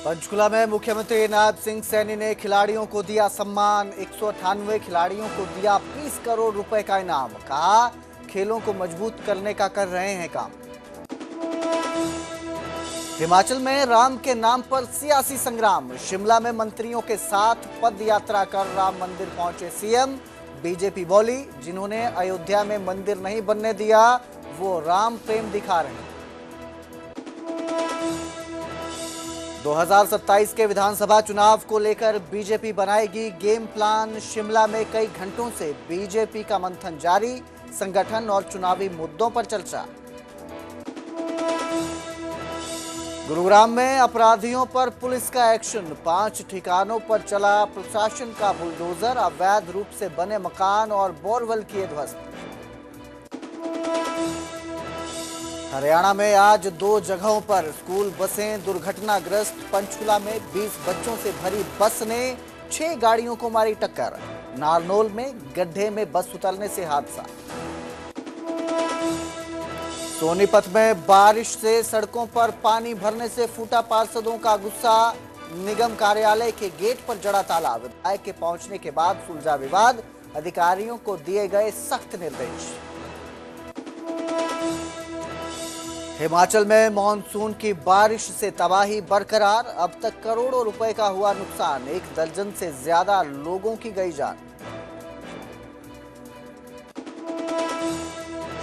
पंचकुला में मुख्यमंत्री नायब सिंह सैनी ने खिलाड़ियों को दिया सम्मान। 198 खिलाड़ियों को दिया 20 करोड़ रुपए का इनाम। कहा, खेलों को मजबूत करने का कर रहे हैं काम। हिमाचल में राम के नाम पर सियासी संग्राम। शिमला में मंत्रियों के साथ पद यात्रा कर राम मंदिर पहुंचे सीएम। बीजेपी बोली, जिन्होंने अयोध्या में मंदिर नहीं बनने दिया वो राम प्रेम दिखा रहे हैं। 2027 के विधानसभा चुनाव को लेकर बीजेपी बनाएगी गेम प्लान। शिमला में कई घंटों से बीजेपी का मंथन जारी। संगठन और चुनावी मुद्दों पर चर्चा। गुरुग्राम में अपराधियों पर पुलिस का एक्शन। 5 ठिकानों पर चला प्रशासन का बुलडोजर। अवैध रूप से बने मकान और बोरवेल किए ध्वस्त। हरियाणा में आज 2 जगहों पर स्कूल बसें दुर्घटनाग्रस्त। पंचकुला में 20 बच्चों से भरी बस ने 6 गाड़ियों को मारी टक्कर। नारनौल में गड्ढे में बस उतरने से हादसा। सोनीपत में बारिश से सड़कों पर पानी भरने से फूटा पार्षदों का गुस्सा। निगम कार्यालय के गेट पर जड़ा ताला। विधायक के पहुंचने के बाद सुलझा विवाद। अधिकारियों को दिए गए सख्त निर्देश। हिमाचल में मॉनसून की बारिश से तबाही बरकरार। अब तक करोड़ों रुपए का हुआ नुकसान। 1 दर्जन से ज्यादा लोगों की गई जान।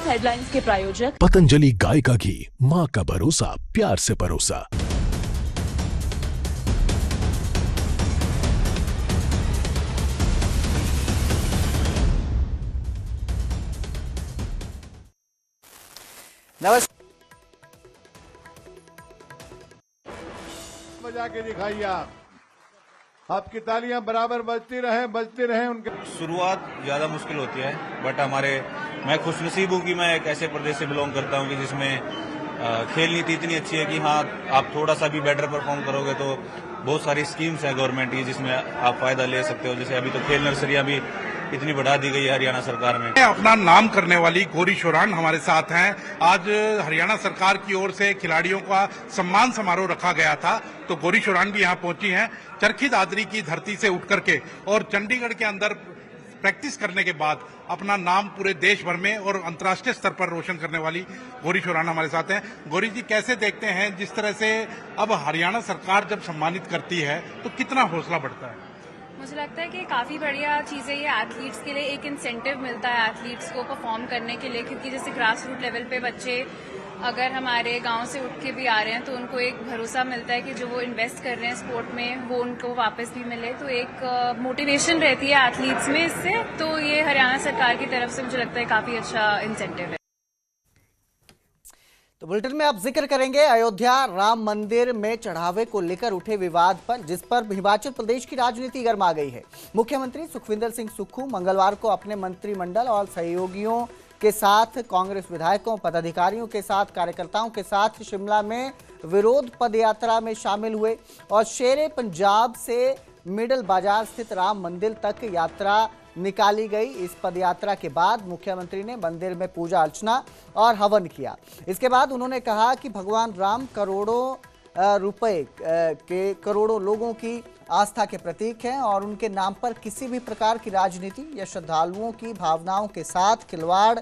हेडलाइंस के प्रायोजक पतंजलि गाय का घी, माँ का भरोसा, प्यार से परोसा। नमस्कार। बजा के दिखाइए आपकी तालियां बराबर बजती रहे उनके। शुरुआत ज्यादा मुश्किल होती है, बट मैं खुशनसीब हूँ कि मैं एक ऐसे प्रदेश से बिलोंग करता हूँ कि जिसमें खेल नीति इतनी अच्छी है कि हाँ, आप थोड़ा सा भी बेटर परफॉर्म करोगे तो बहुत सारी स्कीम्स हैं गवर्नमेंट की जिसमें आप फायदा ले सकते हो। जैसे अभी तो खेल नर्सरियां भी इतनी बढ़ा दी गई है हरियाणा सरकार में। अपना नाम करने वाली गौरी शोरान हमारे साथ हैं। आज हरियाणा सरकार की ओर से खिलाड़ियों का सम्मान समारोह रखा गया था, तो गौरी शोरान भी यहाँ पहुंची हैं। चरखी दादरी की धरती से उठ करके और चंडीगढ़ के अंदर प्रैक्टिस करने के बाद अपना नाम पूरे देश भर में और अंतर्राष्ट्रीय स्तर पर रोशन करने वाली गौरी शोरान हमारे साथ हैं। गौरी जी, कैसे देखते हैं जिस तरह से अब हरियाणा सरकार जब सम्मानित करती है तो कितना हौसला बढ़ता है? मुझे लगता है कि काफ़ी बढ़िया चीज़ है ये। एथलीट्स के लिए एक इंसेंटिव मिलता है एथलीट्स को परफॉर्म करने के लिए, क्योंकि जैसे ग्रास रूट लेवल पे बच्चे अगर हमारे गांव से उठ के भी आ रहे हैं तो उनको एक भरोसा मिलता है कि जो वो इन्वेस्ट कर रहे हैं स्पोर्ट में वो उनको वापस भी मिले, तो एक मोटिवेशन रहती है एथलीट्स में इससे। तो ये हरियाणा सरकार की तरफ से मुझे लगता है काफ़ी अच्छा इंसेंटिव है। तो बुलेटिन में अब जिक्र करेंगे अयोध्या राम मंदिर में चढ़ावे को लेकर उठे विवाद पर, जिस पर हिमाचल प्रदेश की राजनीति गर्मा गई है। मुख्यमंत्री सुखविंदर सिंह सुक्खू मंगलवार को अपने मंत्रिमंडल और सहयोगियों के साथ, कांग्रेस विधायकों, पदाधिकारियों के साथ, कार्यकर्ताओं के साथ शिमला में विरोध पदयात्रा में शामिल हुए और शेरे पंजाब से मिडल बाजार स्थित राम मंदिर तक यात्रा निकाली गई। इस पदयात्रा के बाद मुख्यमंत्री ने मंदिर में पूजा अर्चना और हवन किया। इसके बाद उन्होंने कहा कि भगवान राम करोड़ों रुपए के करोड़ों लोगों की आस्था के प्रतीक हैं और उनके नाम पर किसी भी प्रकार की राजनीति या श्रद्धालुओं की भावनाओं के साथ खिलवाड़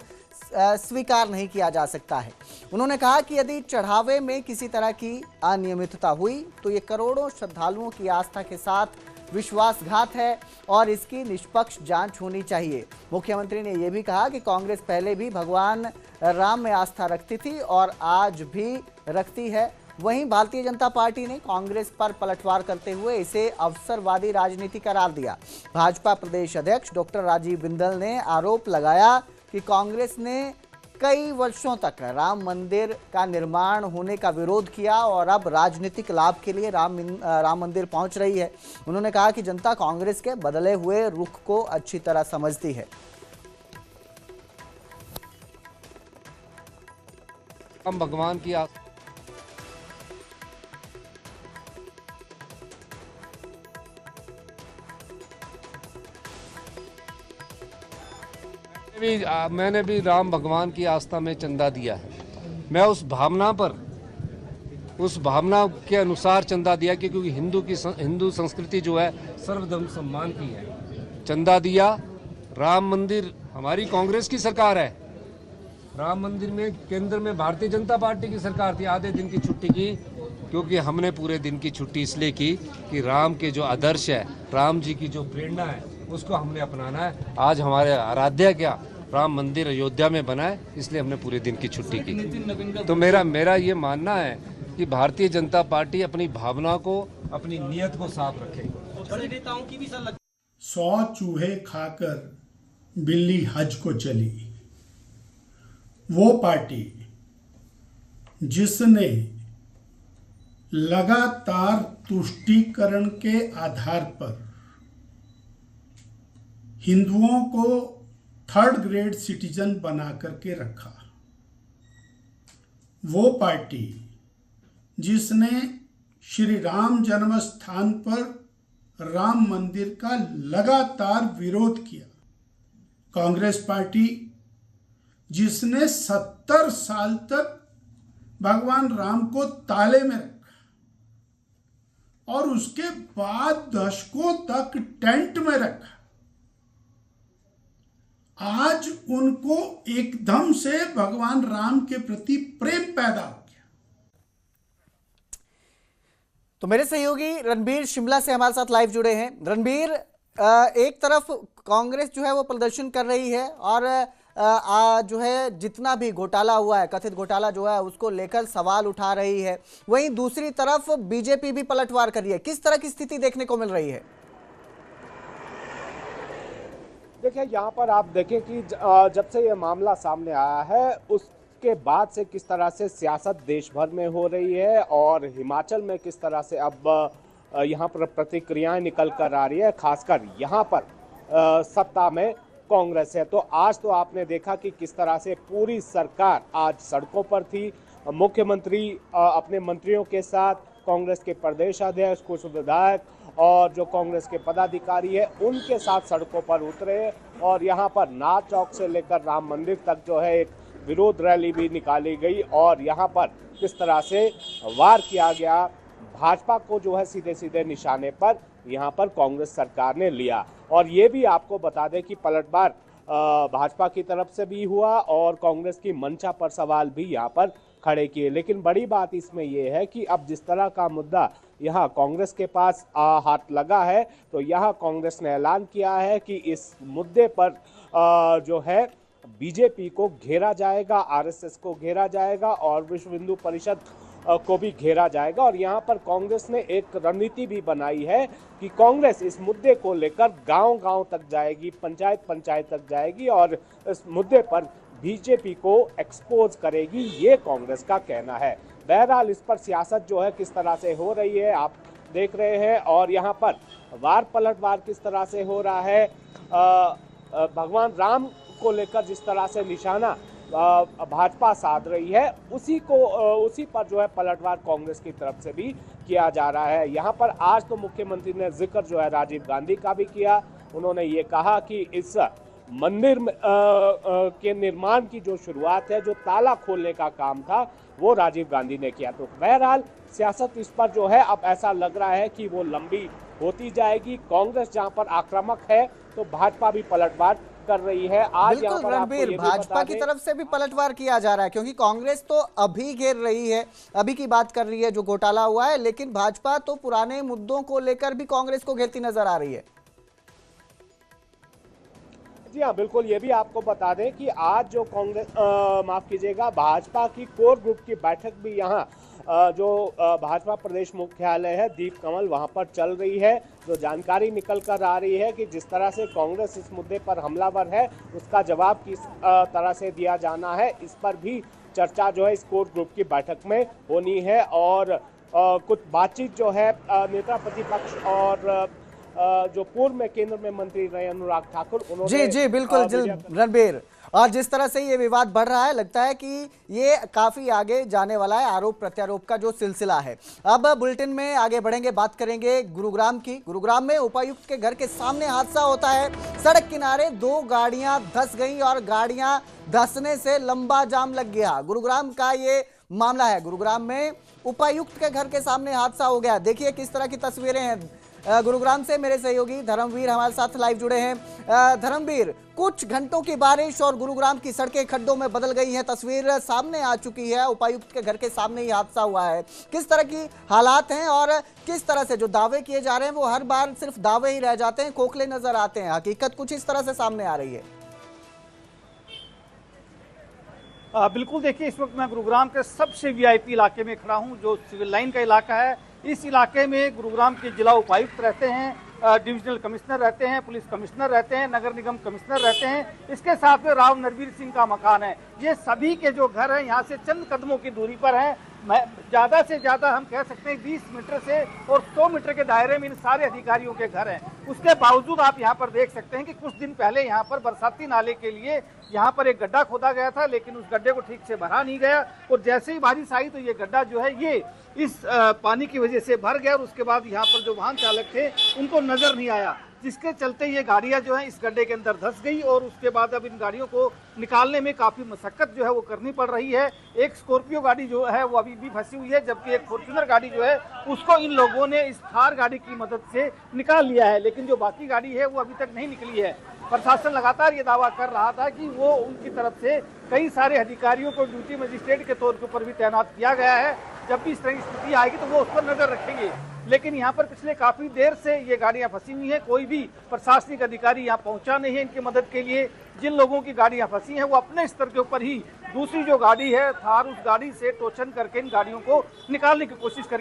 स्वीकार नहीं किया जा सकता है। उन्होंने कहा कि यदि चढ़ावे में किसी तरह की अनियमितता हुई तो ये करोड़ों श्रद्धालुओं की आस्था के साथ विश्वासघात है और इसकी निष्पक्ष जांच होनी चाहिए। मुख्यमंत्री ने यह भी कहा कि कांग्रेस पहले भी भगवान राम में आस्था रखती थी और आज भी रखती है। वहीं भारतीय जनता पार्टी ने कांग्रेस पर पलटवार करते हुए इसे अवसरवादी राजनीति करार दिया। भाजपा प्रदेश अध्यक्ष डॉक्टर राजीव बिंदल ने आरोप लगाया कि कांग्रेस ने कई वर्षों तक राम मंदिर का निर्माण होने का विरोध किया और अब राजनीतिक लाभ के लिए राम मंदिर पहुंच रही है। उन्होंने कहा कि जनता कांग्रेस के बदले हुए रुख को अच्छी तरह समझती है। हम भगवान की मैंने भी राम भगवान की आस्था में चंदा दिया है। मैं उस भावना पर उस भावना के अनुसार चंदा दिया कि क्योंकि हिंदू संस्कृति जो है सर्वधर्म सम्मान की है। चंदा दिया। राम मंदिर, हमारी कांग्रेस की सरकार है, राम मंदिर में केंद्र में भारतीय जनता पार्टी की सरकार थी, आधे दिन की छुट्टी की, क्योंकि हमने पूरे दिन की छुट्टी इसलिए की कि राम के जो आदर्श है, राम जी की जो प्रेरणा है, उसको हमने अपनाना है। आज हमारे आराध्य क्या राम मंदिर अयोध्या में बना है, इसलिए हमने पूरे दिन की छुट्टी की। तो मेरा ये मानना है कि भारतीय जनता पार्टी अपनी भावना को, अपनी नीयत को साफ रखे। 100 चूहे खाकर बिल्ली हज को चली, वो पार्टी जिसने लगातार तुष्टीकरण के आधार पर हिंदुओं को 3rd ग्रेड सिटीजन बना करके रखा, वो पार्टी जिसने श्री राम जन्म स्थान पर राम मंदिर का लगातार विरोध किया, कांग्रेस पार्टी जिसने 70 साल तक भगवान राम को ताले में रखा और उसके बाद दशकों तक टेंट में रखा, आज उनको एकदम से भगवान राम के प्रति प्रेम पैदा हो गया। तो मेरे सहयोगी रणबीर शिमला से हमारे साथ लाइव जुड़े हैं। रणबीर, एक तरफ कांग्रेस जो है वो प्रदर्शन कर रही है और जो है जितना भी घोटाला हुआ है, कथित घोटाला जो है उसको लेकर सवाल उठा रही है, वहीं दूसरी तरफ बीजेपी भी पलटवार कर रही है। किस तरह की स्थिति देखने को मिल रही है? देखिए, यहाँ पर आप देखें कि जब से ये मामला सामने आया है उसके बाद से किस तरह से सियासत देश भर में हो रही है और हिमाचल में किस तरह से अब यहाँ पर प्रतिक्रियाएं निकल कर आ रही है, खासकर यहाँ पर सत्ता में कांग्रेस है। तो आज तो आपने देखा कि किस तरह से पूरी सरकार आज सड़कों पर थी। मुख्यमंत्री अपने मंत्रियों के साथ, कांग्रेस के प्रदेश अध्यक्ष, कुछ विधायक और जो कांग्रेस के पदाधिकारी है उनके साथ सड़कों पर उतरे और यहाँ पर नाथ चौक से लेकर राम मंदिर तक जो है एक विरोध रैली भी निकाली गई और यहाँ पर किस तरह से वार किया गया, भाजपा को जो है सीधे सीधे निशाने पर यहाँ पर कांग्रेस सरकार ने लिया। और ये भी आपको बता दें कि पलटवार भाजपा की तरफ से भी हुआ और कांग्रेस की मंशा पर सवाल भी यहाँ पर खड़े किए। लेकिन बड़ी बात इसमें यह है कि अब जिस तरह का मुद्दा यहाँ कांग्रेस के पास हाथ लगा है, तो यहाँ कांग्रेस ने ऐलान किया है कि इस मुद्दे पर जो है बीजेपी को घेरा जाएगा, आरएसएस को घेरा जाएगा और विश्व हिंदू परिषद को भी घेरा जाएगा। और यहाँ पर कांग्रेस ने एक रणनीति भी बनाई है कि कांग्रेस इस मुद्दे को लेकर गांव-गांव तक जाएगी, पंचायत तक जाएगी और इस मुद्दे पर बीजेपी को एक्सपोज करेगी, ये कांग्रेस का कहना है। बहरहाल इस पर सियासत जो है किस तरह से हो रही है आप देख रहे हैं और यहाँ पर वार पलटवार किस तरह से हो रहा है। भगवान राम को लेकर जिस तरह से निशाना भाजपा साध रही है उसी पर जो है पलटवार कांग्रेस की तरफ से भी किया जा रहा है। यहाँ पर आज तो मुख्यमंत्री ने जिक्र जो है राजीव गांधी का भी किया। उन्होंने ये कहा कि इस मंदिर के निर्माण की जो शुरुआत है, जो ताला खोलने का काम था, वो राजीव गांधी ने किया। तो बहरहाल सियासत इस पर जो है अब ऐसा लग रहा है कि वो लंबी होती जाएगी। कांग्रेस जहां पर आक्रामक है तो भाजपा भी पलटवार कर रही है। आज यहाँ पर रणबीर, भाजपा की तरफ से भी पलटवार किया जा रहा है क्योंकि कांग्रेस तो अभी घेर रही है, अभी की बात कर रही है जो घोटाला हुआ है, लेकिन भाजपा तो पुराने मुद्दों को लेकर भी कांग्रेस को घेरती नजर आ रही है। जी हाँ, बिल्कुल। ये भी आपको बता दें कि आज जो कांग्रेस माफ कीजिएगा भाजपा की कोर ग्रुप की बैठक भी यहाँ जो भाजपा प्रदेश मुख्यालय है दीप कमल वहां पर चल रही है। जो जानकारी निकल कर आ रही है कि जिस तरह से कांग्रेस इस मुद्दे पर हमलावर है उसका जवाब किस तरह से दिया जाना है, इस पर भी चर्चा जो है इस कोर ग्रुप की बैठक में होनी है। और कुछ बातचीत जो है नेता प्रतिपक्ष और जो पूर्व में केंद्र में मंत्री रहे अनुराग ठाकुर, उन्होंने जी बिल्कुल रणबीर, और जिस तरह से ये विवाद बढ़ रहा है लगता है कि ये काफी आगे जाने वाला है, आरोप प्रत्यारोप का जो सिलसिला है। अब बुलेटिन में आगे बढ़ेंगे, बात करेंगे गुरुग्राम की। गुरुग्राम में उपायुक्त के घर के सामने हादसा होता है। सड़क किनारे 2 गाड़ियां धंस गई और गाड़ियां धंसने से लंबा जाम लग गया। गुरुग्राम का ये मामला है। गुरुग्राम में उपायुक्त के घर के सामने हादसा हो गया। देखिए किस तरह की तस्वीरें हैं। गुरुग्राम से मेरे सहयोगी धर्मवीर हमारे साथ लाइव जुड़े हैं। धर्मवीर, कुछ घंटों की बारिश और गुरुग्राम की सड़कें खड्डों में बदल गई हैं, तस्वीर सामने आ चुकी है। उपायुक्त के घर के सामने ही हादसा हुआ है। किस तरह की हालात हैं और किस तरह से जो दावे किए जा रहे हैं वो हर बार सिर्फ दावे ही रह जाते हैं, खोखले नजर आते हैं, हकीकत कुछ इस तरह से सामने आ रही है? बिल्कुल, देखिए इस वक्त मैं गुरुग्राम के सबसे वीआईपी इलाके में खड़ा हूं, जो सिविल लाइन का इलाका है। इस इलाके में गुरुग्राम के जिला उपायुक्त रहते हैं, डिविजनल कमिश्नर रहते हैं, पुलिस कमिश्नर रहते हैं, नगर निगम कमिश्नर रहते हैं। इसके साथ में राव नरवीर सिंह का मकान है। ये सभी के जो घर हैं यहाँ से चंद कदमों की दूरी पर हैं। ज़्यादा से ज़्यादा हम कह सकते हैं 20 मीटर से और 100 मीटर के दायरे में इन सारे अधिकारियों के घर हैं। उसके बावजूद आप यहाँ पर देख सकते हैं कि कुछ दिन पहले यहाँ पर बरसाती नाले के लिए यहाँ पर एक गड्ढा खोदा गया था, लेकिन उस गड्ढे को ठीक से भरा नहीं गया और जैसे ही बारिश आई तो ये गड्ढा जो है ये इस पानी की वजह से भर गया और उसके बाद यहाँ पर जो वाहन चालक थे उनको नजर नहीं आया, जिसके चलते ये गाड़ियां जो है इस गड्ढे के अंदर धंस गई और उसके बाद अब इन गाड़ियों को निकालने में काफी मशक्कत जो है वो करनी पड़ रही है। एक स्कॉर्पियो गाड़ी जो है वो अभी भी फंसी हुई है, जबकि एक फॉर्च्यूनर गाड़ी जो है उसको इन लोगों ने इस थार गाड़ी की मदद से निकाल लिया है, लेकिन जो बाकी गाड़ी है वो अभी तक नहीं निकली है। प्रशासन लगातार ये दावा कर रहा था कि वो उनकी तरफ से कई सारे अधिकारियों को ड्यूटी मजिस्ट्रेट के तौर के ऊपर भी तैनात किया गया है। जब भी इस तरह की स्थिति आएगी तो वो उस पर नजर रखेंगे, लेकिन यहाँ पर पिछले काफी देर से ये गाड़ियां फंसी हुई हैं। कोई भी प्रशासनिक अधिकारी यहाँ पहुंचा नहीं है इनकी मदद के लिए। जिन लोगों की गाड़ियां फंसी हैं वो अपने स्तर के ऊपर ही दूसरी जो गाड़ी है थार, उस गाड़ी से टोचन करके इन गाड़ियों को निकालने की कोशिश कर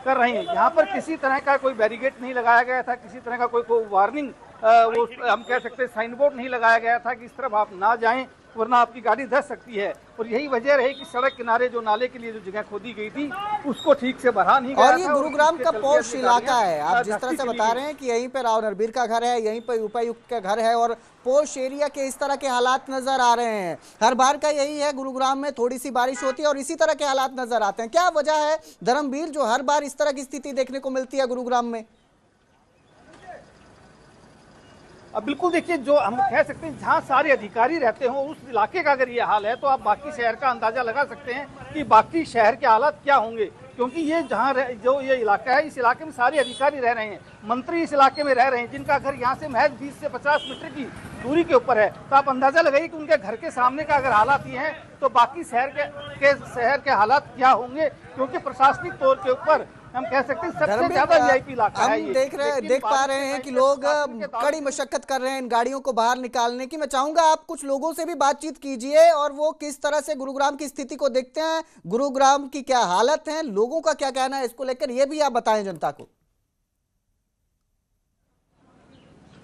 रहे हैं। यहाँ पर किसी तरह का कोई बैरिकेड नहीं लगाया गया था, किसी तरह का कोई वार्निंग वो हम कह सकते हैं साइन बोर्ड नहीं लगाया गया था कि इस तरफ आप ना जाएं वरना आपकी गाड़ी धंस सकती है। और यही वजह रही कि सड़क किनारे जो नाले के लिए जो जगह खोदी गई थी उसको ठीक से भरा नहीं गया और ये गुरुग्राम का पॉश इलाका है। आप जिस तरह से बता रहे हैं कि यहीं पे राव नरवीर का घर है, यहीं पे उपायुक्त का घर है और पॉश एरिया के इस तरह के हालात नजर आ रहे हैं। हर बार का यही है, गुरुग्राम में थोड़ी सी बारिश होती है और इसी तरह के हालात नजर आते हैं। क्या वजह है धर्मवीर जो हर बार इस तरह की स्थिति देखने को मिलती है गुरुग्राम में? अब बिल्कुल देखिए, जो हम कह सकते हैं जहाँ सारे अधिकारी रहते हो उस इलाके का अगर ये हाल है तो आप बाकी शहर का अंदाजा लगा सकते हैं कि बाकी शहर के हालात क्या होंगे, क्योंकि ये जहाँ जो ये इलाका है इस इलाके में सारे अधिकारी रह रहे हैं, मंत्री इस इलाके में रह रहे हैं, जिनका घर यहाँ से महज 20 से 50 मीटर की दूरी के ऊपर है। तो आप अंदाजा लगाइए कि उनके घर के सामने का अगर हालात ये हैं तो बाकी शहर के हालात क्या होंगे, क्योंकि प्रशासनिक तौर के ऊपर हम कह सकते हैं सबसे ज्यादा वीआईपी इलाका है ये। देख पा रहे हैं कि लोग कड़ी मशक्कत कर रहे हैं इन गाड़ियों को बाहर निकालने की। मैं चाहूंगा आप कुछ लोगों से भी बातचीत कीजिए और वो किस तरह से गुरुग्राम की स्थिति को देखते हैं, गुरुग्राम की क्या हालत है, लोगों का क्या कहना है इसको लेकर, ये भी आप बताएं जनता को।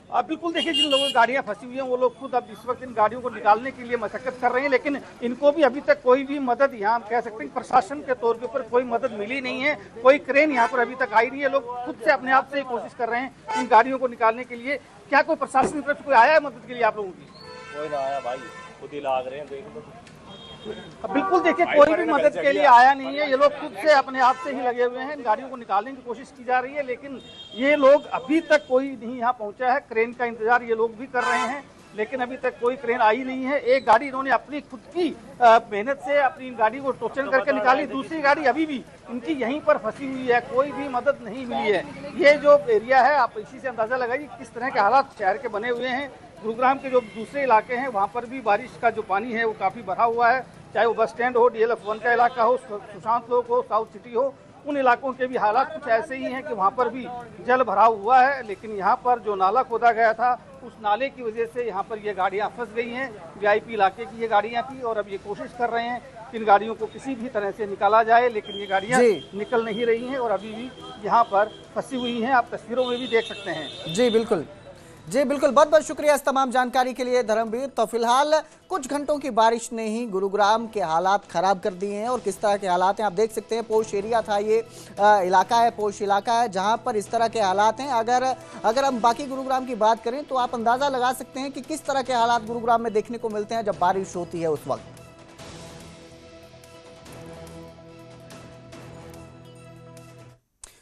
अब बिल्कुल देखिए, जिन लोगों की गाड़ियां फंसी हुई हैं वो लोग खुद अब इस वक्त इन गाड़ियों को निकालने के लिए मशक्कत कर रहे हैं, लेकिन इनको भी अभी तक कोई भी मदद यहाँ हम कह सकते हैं प्रशासन के तौर के ऊपर कोई मदद मिली नहीं है। कोई क्रेन यहाँ पर अभी तक आई नहीं है। लोग खुद से अपने आप से ही कोशिश कर रहे हैं इन गाड़ियों को निकालने के लिए। क्या कोई प्रशासन की तरफ से कोई आया है मदद के लिए आप लोगों की? कोई ना आया भाई, खुद ही लाग रहे हैं, देख लो। बिल्कुल देखिए, कोई भी मदद के लिए आया नहीं है। ये लोग खुद से अपने आप से ही लगे हुए हैं, इन गाड़ियों को निकालने की कोशिश की जा रही है, लेकिन ये लोग अभी तक कोई नहीं यहाँ पहुंचा है। क्रेन का इंतजार ये लोग भी कर रहे हैं, लेकिन अभी तक कोई क्रेन आई नहीं है। एक गाड़ी इन्होंने अपनी खुद की मेहनत से अपनी गाड़ी को टोचन करके निकाली, दूसरी गाड़ी अभी भी इनकी यहीं पर फंसी हुई है, कोई भी मदद नहीं मिली है। ये जो एरिया है आप इसी से अंदाजा लगाइए किस तरह के हालात शहर के बने हुए हैं। गुरुग्राम के जो दूसरे इलाके हैं वहाँ पर भी बारिश का जो पानी है वो काफ़ी भरा हुआ है, चाहे वो बस स्टैंड हो, DLF-1 का इलाका हो, सुशांत लोक हो, साउथ सिटी हो, उन इलाकों के भी हालात कुछ ऐसे ही हैं कि वहाँ पर भी जल भराव हुआ है। लेकिन यहाँ पर जो नाला खोदा गया था उस नाले की वजह से यहाँ पर ये गाड़ियाँ फंस गई हैं। वीआईपी इलाके की ये गाड़ियाँ थी और अब ये कोशिश कर रहे हैं कि इन गाड़ियों को किसी भी तरह से निकाला जाए, लेकिन ये गाड़ियाँ निकल नहीं रही हैं और अभी भी यहाँ पर फंसी हुई हैं। आप तस्वीरों में भी देख सकते हैं। जी बिल्कुल, जी बिल्कुल, बहुत बहुत शुक्रिया इस तमाम जानकारी के लिए धर्मवीर। तो फिलहाल कुछ घंटों की बारिश ने ही गुरुग्राम के हालात खराब कर दिए हैं और किस तरह के हालात हैं आप देख सकते हैं। पोश एरिया था ये इलाका है, पोश इलाका है जहां पर इस तरह के हालात हैं। अगर हम बाकी गुरुग्राम की बात करें तो आप अंदाजा लगा सकते हैं कि किस तरह के हालात गुरुग्राम में देखने को मिलते हैं जब बारिश होती है उस वक्त।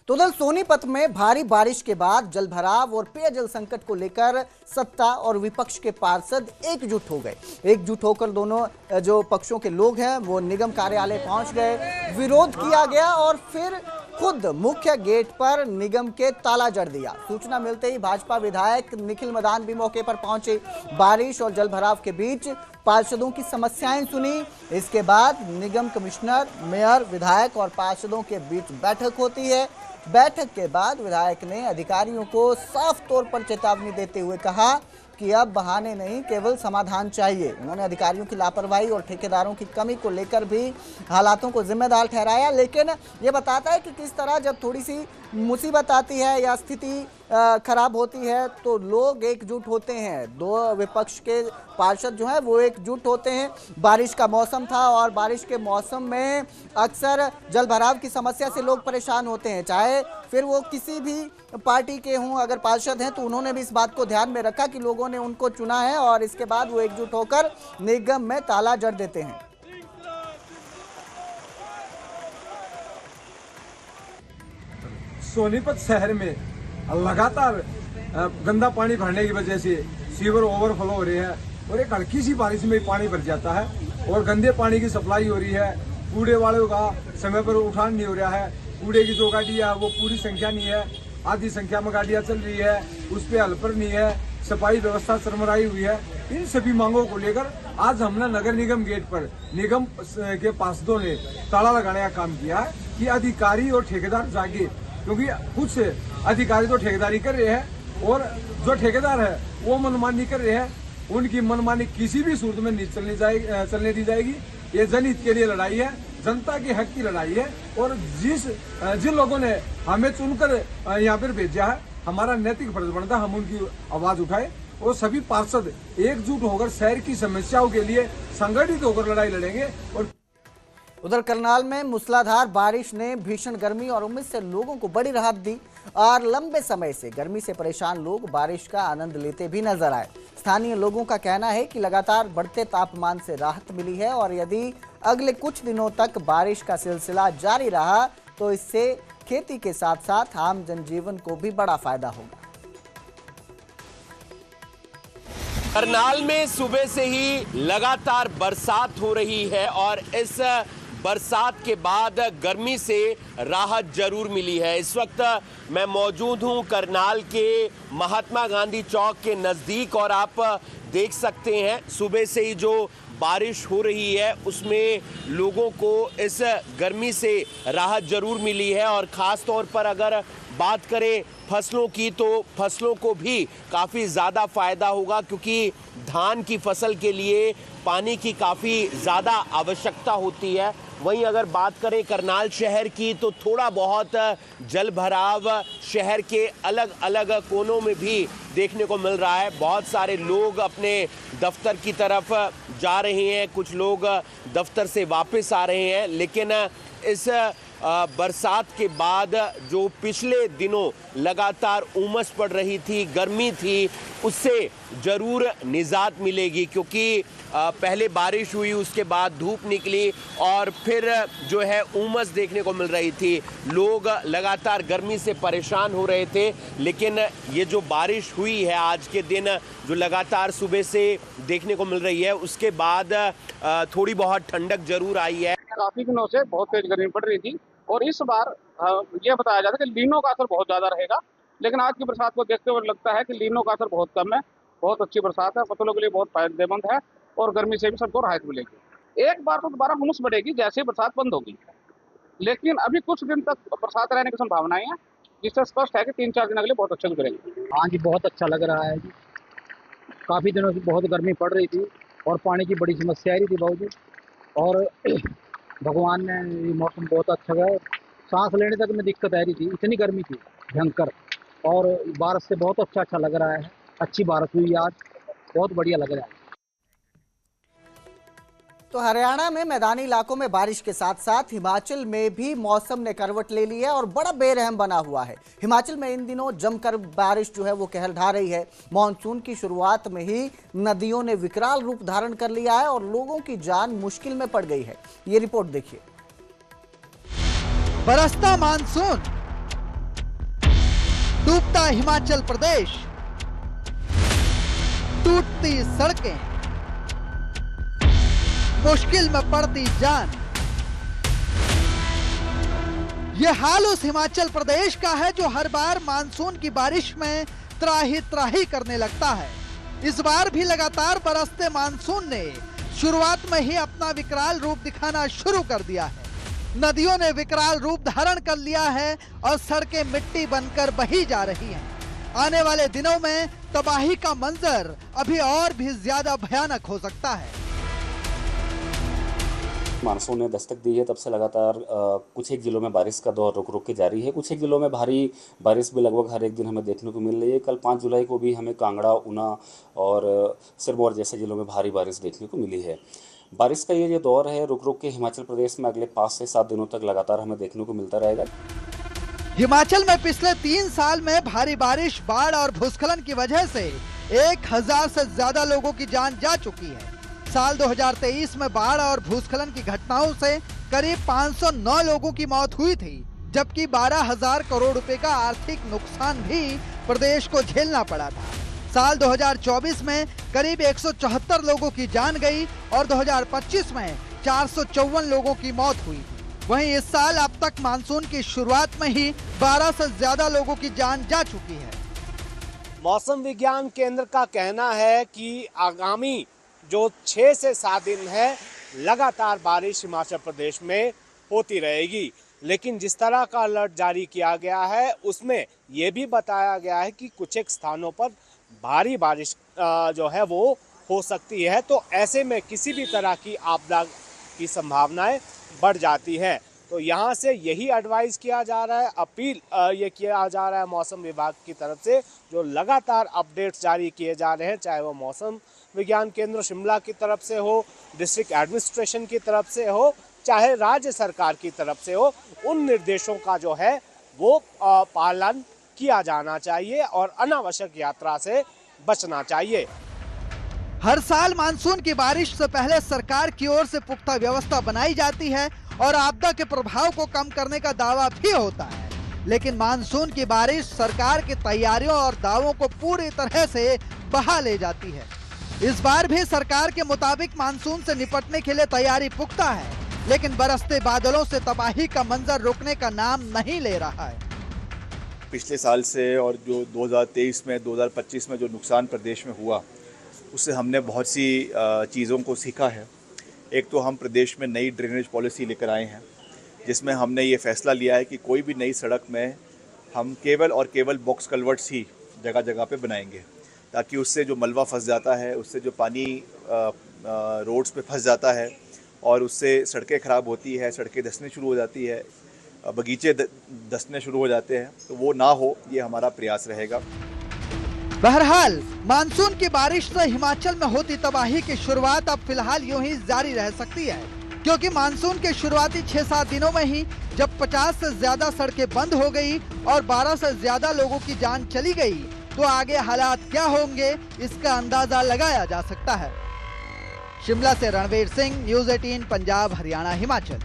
तो उधर सोनीपत में भारी बारिश के बाद जलभराव और पेयजल संकट को लेकर सत्ता और विपक्ष के पार्षद एकजुट हो गए। एकजुट होकर दोनों जो पक्षों के लोग हैं वो निगम कार्यालय पहुंच गए। विरोध किया गया और फिर खुद मुख्य गेट पर निगम के ताला जड़ दिया। सूचना मिलते ही भाजपा विधायक निखिल मदान भी मौके पर पहुंचे। बारिश और जलभराव के बीच पार्षदों की समस्याएं सुनी। इसके बाद निगम कमिश्नर, मेयर, विधायक और पार्षदों के बीच बैठक होती है। बैठक के बाद विधायक ने अधिकारियों को साफ तौर पर चेतावनी देते हुए कहा कि अब बहाने नहीं, केवल समाधान चाहिए। उन्होंने अधिकारियों की लापरवाही और ठेकेदारों की कमी को लेकर भी हालातों को जिम्मेदार ठहराया, लेकिन ये बताता है कि किस तरह जब थोड़ी सी मुसीबत आती है या स्थिति खराब होती है तो लोग एकजुट होते हैं। दो विपक्ष के पार्षद जो हैं वो एकजुट होते हैं। बारिश का मौसम था और बारिश के मौसम में अक्सर जलभराव की समस्या से लोग परेशान होते हैं, चाहे फिर वो किसी भी पार्टी के हों। अगर पार्षद हैं तो उन्होंने भी इस बात को ध्यान में रखा कि लोगों ने उनको चुना है और इसके बाद वो एकजुट होकर निगम में ताला जड़ देते हैं। सोनीपत शहर में लगातार गंदा पानी भरने की वजह से सीवर ओवरफ्लो हो रहे हैं और एक हल्की सी बारिश में पानी भर जाता है और गंदे पानी की सप्लाई हो रही है। कूड़े वालों का समय पर उठान नहीं हो रहा है। कूड़े की जो गाड़ियाँ वो पूरी संख्या नहीं है, आधी संख्या में गाड़ियाँ चल रही है, उस पर हेल्पर नहीं है, सफाई व्यवस्था चरमराई हुई है। इन सभी मांगों को लेकर आज हमने नगर निगम गेट पर निगम के पार्षदों ने ताला लगाने का काम किया है कि अधिकारी और ठेकेदार जागे, क्योंकि कुछ अधिकारी तो ठेकेदारी कर रहे हैं और जो ठेकेदार है वो मनमानी कर रहे हैं। उनकी मनमानी किसी भी सूरत में नहीं चलने दी जाएगी। ये जनहित के लिए लड़ाई है, जनता के हक की लड़ाई है और जिन लोगों ने हमें चुनकर यहाँ पर भेजा है, हमारा नैतिक फर्ज बनता है हम उनकी आवाज उठाए और सभी पार्षद एकजुट होकर शहर की समस्याओं के लिए संगठित होकर लड़ाई लड़ेंगे। और उधर करनाल में मूसलाधार बारिश ने भीषण गर्मी और उमस से लोगों को बड़ी राहत दी और लंबे समय से गर्मी से परेशान लोग बारिश का आनंद लेते भी नजर आए। स्थानीय लोगों का कहना है कि लगातार बढ़ते तापमान से राहत मिली है और यदि अगले कुछ दिनों तक बारिश का सिलसिला जारी रहा तो इससे खेती के साथ साथ आम जनजीवन को भी बड़ा फायदा होगा। करनाल में सुबह से ही लगातार बरसात हो रही है और इस बरसात के बाद गर्मी से राहत जरूर मिली है। इस वक्त मैं मौजूद हूं करनाल के महात्मा गांधी चौक के नज़दीक और आप देख सकते हैं सुबह से ही जो बारिश हो रही है उसमें लोगों को इस गर्मी से राहत जरूर मिली है और ख़ास तौर पर अगर बात करें फसलों की तो फसलों को भी काफ़ी ज़्यादा फ़ायदा होगा, क्योंकि धान की फसल के लिए पानी की काफ़ी ज़्यादा आवश्यकता होती है। वहीं अगर बात करें करनाल शहर की तो थोड़ा बहुत जल भराव शहर के अलग अलग कोनों में भी देखने को मिल रहा है। बहुत सारे लोग अपने दफ्तर की तरफ जा रहे हैं, कुछ लोग दफ्तर से वापस आ रहे हैं, लेकिन इस बरसात के बाद जो पिछले दिनों लगातार उमस पड़ रही थी, गर्मी थी, उससे ज़रूर निजात मिलेगी, क्योंकि पहले बारिश हुई, उसके बाद धूप निकली और फिर जो है उमस देखने को मिल रही थी। लोग लगातार गर्मी से परेशान हो रहे थे, लेकिन ये जो बारिश हुई है आज के दिन जो लगातार सुबह से देखने को मिल रही है, उसके बाद थोड़ी बहुत ठंडक जरूर आई है। काफ़ी दिनों से बहुत तेज गर्मी पड़ रही थी और इस बार यह बताया जाता है कि लीनो का असर बहुत ज़्यादा रहेगा, लेकिन आज की बरसात को देखते हुए लगता है कि लीनो का असर बहुत कम है। बहुत अच्छी बरसात है, फसलों के लिए बहुत फायदेमंद है और गर्मी से भी सबको राहत मिलेगी। एक बार तो दोबारा हुमस बढ़ेगी जैसे बरसात बंद होगी, लेकिन अभी कुछ दिन तक बरसात रहने की संभावनाएं हैं, जिससे स्पष्ट है कि 3-4 दिन अगले बहुत अच्छे गुजरेंगे। हाँ जी, बहुत अच्छा लग रहा है जी। काफ़ी दिनों से बहुत गर्मी पड़ रही थी और पानी की बड़ी समस्या आ रही थी बहुत जी, और भगवान ने ये मौसम बहुत अच्छा है। सांस लेने तक में दिक्कत आ रही थी, इतनी गर्मी थी भयंकर, और बारिश से बहुत अच्छा लग रहा है। अच्छी बारिश हुई आज, बहुत बढ़िया लग रहा है। तो हरियाणा में मैदानी इलाकों में बारिश के साथ साथ हिमाचल में भी मौसम ने करवट ले ली है और बड़ा बेरहम बना हुआ है। हिमाचल में इन दिनों जमकर बारिश जो है वो कहर ढा रही है। मॉनसून की शुरुआत में ही नदियों ने विकराल रूप धारण कर लिया है और लोगों की जान मुश्किल में पड़ गई है। ये रिपोर्ट देखिए। बरसता मानसून, डूबता हिमाचल प्रदेश, टूटती सड़कें, मुश्किल में पड़ती जान। यह हाल उस हिमाचल प्रदेश का है जो हर बार मानसून की बारिश में त्राही त्राही करने लगता है। इस बार भी लगातार बरसते मानसून ने शुरुआत में ही अपना विकराल रूप दिखाना शुरू कर दिया है। नदियों ने विकराल रूप धारण कर लिया है और सड़कें मिट्टी बनकर बही जा रही हैं। आने वाले दिनों में तबाही का मंजर अभी और भी ज्यादा भयानक हो सकता है। मानसून ने दस्तक दी है, तब से लगातार कुछ एक जिलों में बारिश का दौर रुक रुक के जारी है। कुछ एक जिलों में भारी बारिश भी लगभग हर एक दिन हमें देखने को मिल रही है। कल 5 जुलाई को भी हमें कांगड़ा, ऊना और सिरमौर जैसे जिलों में भारी बारिश देखने को मिली है। बारिश का ये जो दौर है रुक रुक के हिमाचल प्रदेश में अगले 5 से 7 दिनों तक लगातार हमें देखने को मिलता रहेगा। हिमाचल में पिछले 3 साल में भारी बारिश, बाढ़ और भूस्खलन की वजह से 1000 से ज्यादा लोगों की जान जा चुकी है। साल 2023 में बाढ़ और भूस्खलन की घटनाओं से करीब 509 लोगों की मौत हुई थी, जबकि 12,000 करोड़ रुपए का आर्थिक नुकसान भी प्रदेश को झेलना पड़ा था। साल 2024 में करीब 174 लोगों की जान गई और 2025 में 454 लोगों की मौत हुई। वहीं इस साल अब तक मानसून की शुरुआत में ही 12 से ज्यादा लोगों की जान जा चुकी है। मौसम विज्ञान केंद्र का कहना है कि आगामी जो 6 से 7 दिन है लगातार बारिश हिमाचल प्रदेश में होती रहेगी। लेकिन जिस तरह का अलर्ट जारी किया गया है उसमें यह भी बताया गया है कि कुछ एक स्थानों पर भारी बारिश जो है वो हो सकती है। तो ऐसे में किसी भी तरह की आपदा की संभावनाएं बढ़ जाती हैं। तो यहाँ से यही एडवाइस किया जा रहा है, अपील ये किया जा रहा है मौसम विभाग की तरफ से, जो लगातार अपडेट्स जारी किए जा रहे हैं, चाहे वो मौसम विज्ञान केंद्र शिमला की तरफ से हो, डिस्ट्रिक्ट एडमिनिस्ट्रेशन की तरफ से हो, चाहे राज्य सरकार की तरफ से हो, उन निर्देशों का जो है वो पालन किया जाना चाहिए और अनावश्यक यात्रा से बचना चाहिए। हर साल मानसून की बारिश से पहले सरकार की ओर से पुख्ता व्यवस्था बनाई जाती है और आपदा के प्रभाव को कम करने का दावा भी होता है, लेकिन मानसून की बारिश सरकार की तैयारियों और दावों को पूरी तरह से बहा ले जाती है। इस बार भी सरकार के मुताबिक मानसून से निपटने के लिए तैयारी पुख्ता है, लेकिन बरसते बादलों से तबाही का मंजर रुकने का नाम नहीं ले रहा है। पिछले साल से और जो 2023 में 2025 में जो नुकसान प्रदेश में हुआ उससे हमने बहुत सी चीज़ों को सीखा है। एक तो हम प्रदेश में नई ड्रेनेज पॉलिसी लेकर आए हैं, जिसमें हमने ये फैसला लिया है कि कोई भी नई सड़क में हम केवल और केवल बॉक्स कल्वर्ट्स ही जगह जगह पे बनाएंगे, ताकि उससे जो मलबा फंस जाता है, उससे जो पानी रोड्स पे फंस जाता है और उससे सड़कें ख़राब होती है, सड़कें धंसने शुरू हो जाती है, बगीचे धंसने शुरू हो जाते हैं, तो वो ना हो, ये हमारा प्रयास रहेगा। बहरहाल मानसून की बारिश से हिमाचल में होती तबाही की शुरुआत अब फिलहाल यूं ही जारी रह सकती है, क्योंकि मानसून के शुरुआती 6-7 दिनों में ही जब 50 से ज्यादा सड़कें बंद हो गई और 12 से ज्यादा लोगों की जान चली गई, तो आगे हालात क्या होंगे इसका अंदाजा लगाया जा सकता है। शिमला से रणवीर सिंह, न्यूज़ 18 पंजाब, हरियाणा, हिमाचल।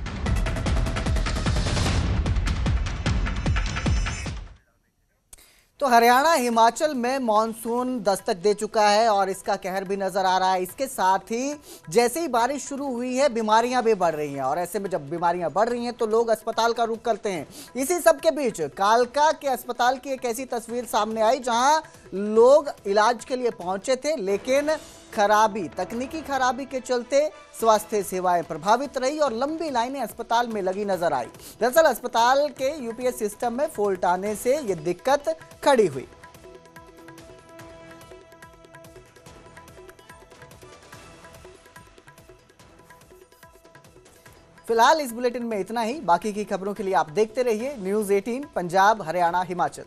तो हरियाणा हिमाचल में मॉनसून दस्तक दे चुका है और इसका कहर भी नजर आ रहा है। इसके साथ ही जैसे ही बारिश शुरू हुई है बीमारियां भी बढ़ रही हैं और ऐसे में जब बीमारियां बढ़ रही हैं तो लोग अस्पताल का रुख करते हैं। इसी सब के बीच कालका के अस्पताल की एक ऐसी तस्वीर सामने आई जहां लोग इलाज के लिए पहुंचे थे, लेकिन तकनीकी खराबी के चलते स्वास्थ्य सेवाएं प्रभावित रही और लंबी लाइनें अस्पताल में लगी नजर आई। दरअसल अस्पताल के यूपीएस सिस्टम में फॉल्ट आने से ये दिक्कत खड़ी हुई। फिलहाल इस बुलेटिन में इतना ही। बाकी की खबरों के लिए आप देखते रहिए न्यूज़ 18 पंजाब, हरियाणा, हिमाचल।